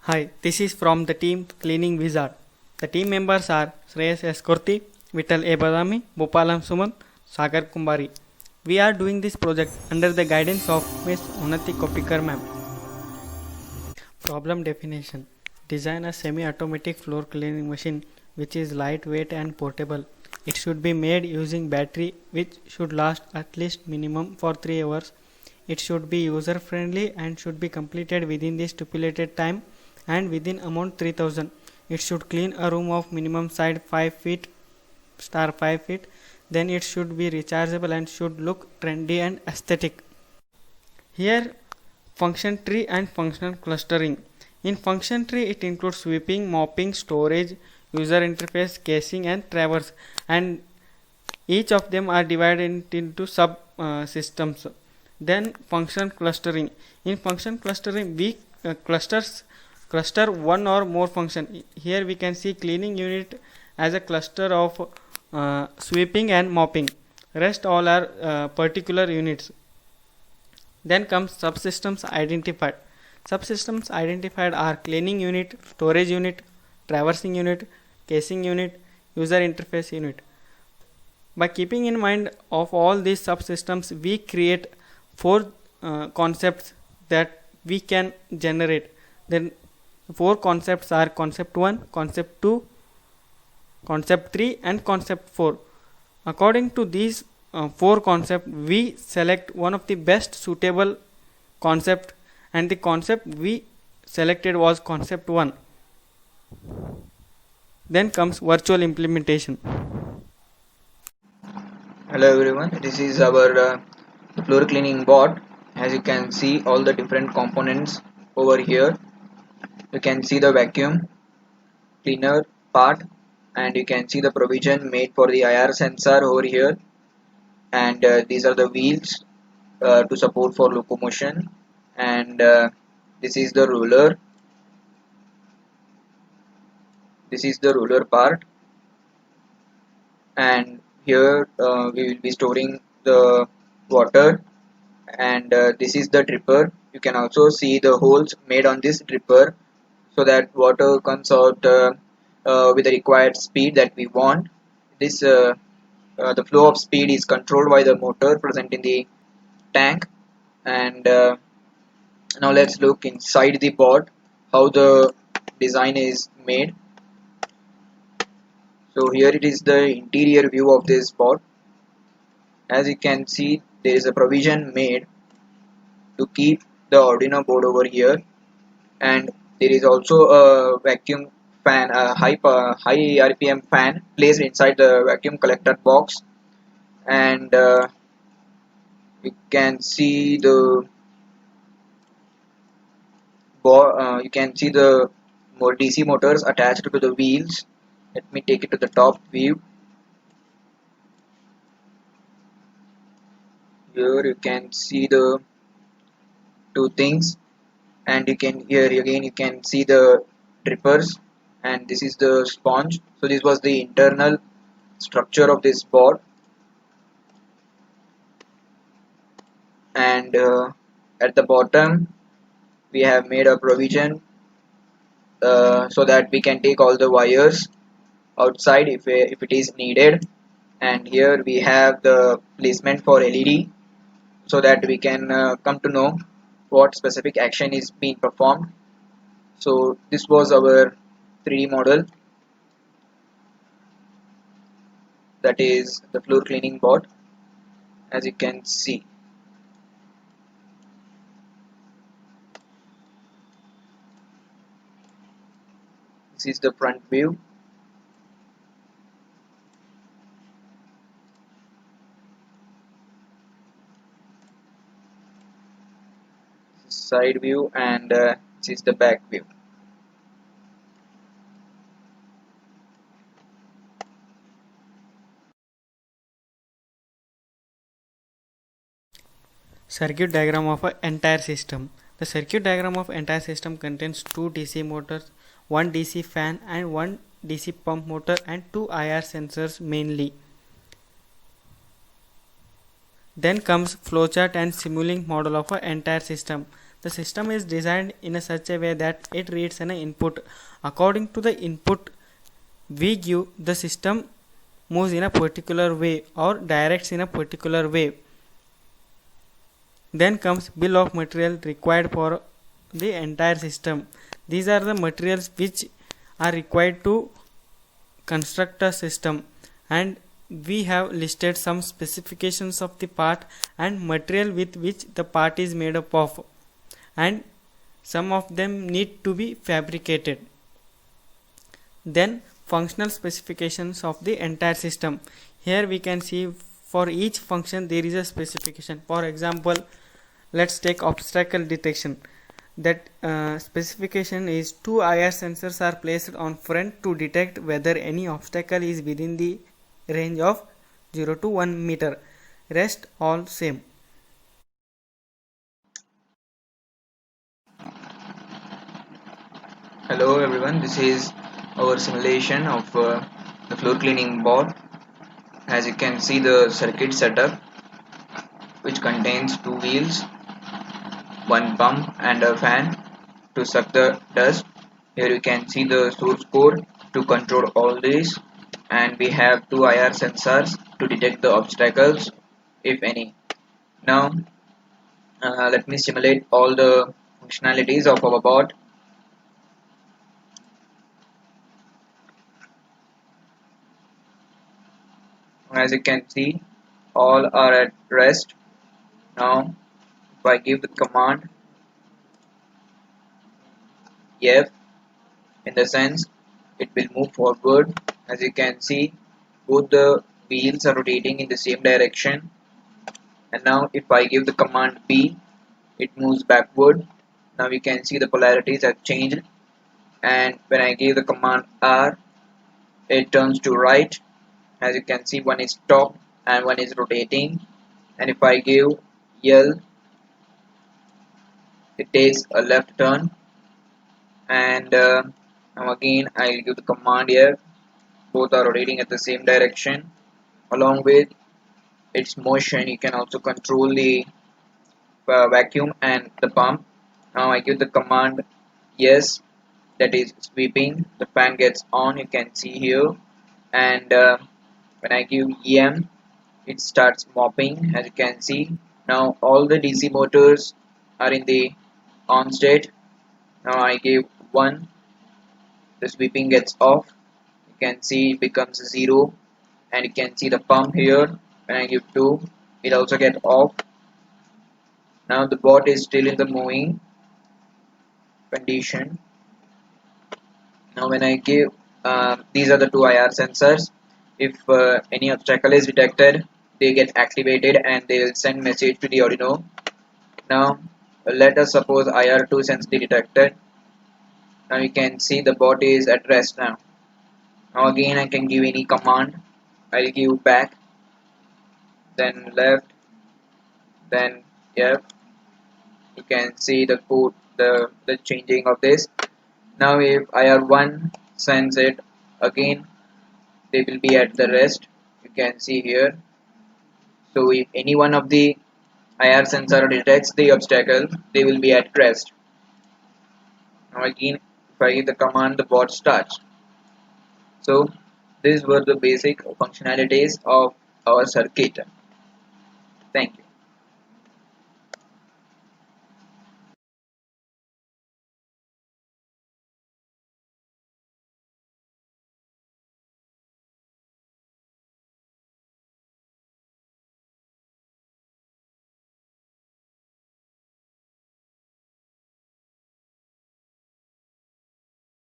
Hi, this is from the team Cleaning Wizard. The team members are Shreyas S. Kurti, Vittal A. Badami, Bhopalam Sumant, Sagar Kumbari. We are doing this project under the guidance of Ms. Unnati Kopikar ma'am. Problem definition. Design a semi-automatic floor cleaning machine which is lightweight and portable. It should be made using battery which should last at least minimum for 3 hours. It should be user friendly and should be completed within the stipulated time and within amount 3000. It should clean a room of minimum size 5 feet star 5 feet. Then it should be rechargeable and should look trendy and aesthetic. Here function tree and functional clustering. In function tree it includes sweeping, mopping, storage, user interface, caching and traverse, and each of them are divided into sub systems. Then function clustering. In function clustering we cluster one or more function. Here we can see cleaning unit as a cluster of sweeping and mopping. Rest all are particular units. Then comes subsystems identified. Subsystems identified are cleaning unit, storage unit, traversing unit, caching unit, user interface unit. By keeping in mind of all these subsystems, we create four concepts that we can generate. Then four concepts are concept 1, concept 2, concept 3 and concept 4. According to these four concepts, we select one of the best suitable concept, and the concept we selected was concept 1. Then comes virtual implementation. Hello everyone, this is our floor cleaning bot. As you can see all the different components over here. You can see the vacuum cleaner part, and you can see the provision made for the IR sensor over here, and these are the wheels to support for locomotion, and this is the roller. This is the roller part, and here we will be storing the water, and this is the dripper. You can also see the holes made on this dripper so that water comes out with the required speed that we want. This the flow of speed is controlled by the motor present in the tank, and now let's look inside the board how the design is made. So here it is the interior view of this board. As you can see, there is a provision made to keep the Arduino board over here, and there is also a vacuum fan, a high RPM fan placed inside the vacuum collector box, and you can see the you can see the more DC motors attached to the wheels. Let me take it to the top view. Here you can see the two things, and you can here again you can see the drippers, and this is the sponge. So this was the internal structure of this board, and at the bottom we have made a provision so that we can take all the wires outside if it is needed, and here we have the placement for LED so that we can come to know what specific action is being performed. So this was our 3D model, that is the floor cleaning board. As you can see, this is the front view, side view, and this is the back view. Circuit diagram of an entire system. The circuit diagram of entire system contains two DC motors, one DC fan and one DC pump motor and two IR sensors mainly. Then comes flowchart and Simulink model of an entire system. The system is designed in a such a way that it reads an input. According to the input we give, the system moves in a particular way or directs in a particular way. Then comes bill of material required for the entire system. These are the materials which are required to construct a system, and we have listed some specifications of the part and material with which the part is made up of, and some of them need to be fabricated. Then functional specifications of the entire system. Here we can see for each function there is a specification. For example, let's take obstacle detection. That specification is 2 IR sensors are placed on front to detect whether any obstacle is within the range of 0 to 1 meter. Rest all same. Hello everyone, this is our simulation of the floor cleaning board. As you can see, the circuit setup, which contains two wheels, one pump and a fan to suck the dust. Here you can see the source code to control all this, and we have two IR sensors to detect the obstacles if any. Now let me simulate all the functionalities of our board. As you can see, all are at rest. Now if I give the command F, in the sense it will move forward. As you can see, both the wheels are rotating in the same direction. And now if I give the command B, it moves backward. Now you can see the polarities have changed. And when I give the command R, it turns to right. As you can see, one is stop and one is rotating. And if I give L, it takes a left turn. And now again I'll give the command F. Both are rotating at the same direction. Along with its motion, you can also control the vacuum and the pump. Now I give the command yes, that is sweeping. The fan gets on, you can see here. And when I give EM, it starts mopping, as you can see. Now all the DC motors are in the on state. Now I give 1, the sweeping gets off. You can see it becomes 0, and you can see the pump here. When I give 2, it also gets off. Now the bot is still in the moving condition. Now when I give these are the two IR sensors. If any obstacle is detected, they get activated and they will send message to the Arduino. Now let us suppose IR2 sense the detected. Now you can see the bot is at rest now. Now again I can give any command. I'll give back, then left, then F. You can see the code, the changing of this. Now if IR1 sends it again, they will be at the rest. You can see here. So if any one of the IR sensor detects the obstacle, they will be at rest. Now again, if I give the command, the bot starts. So these were the basic functionalities of our circuit. Thank you.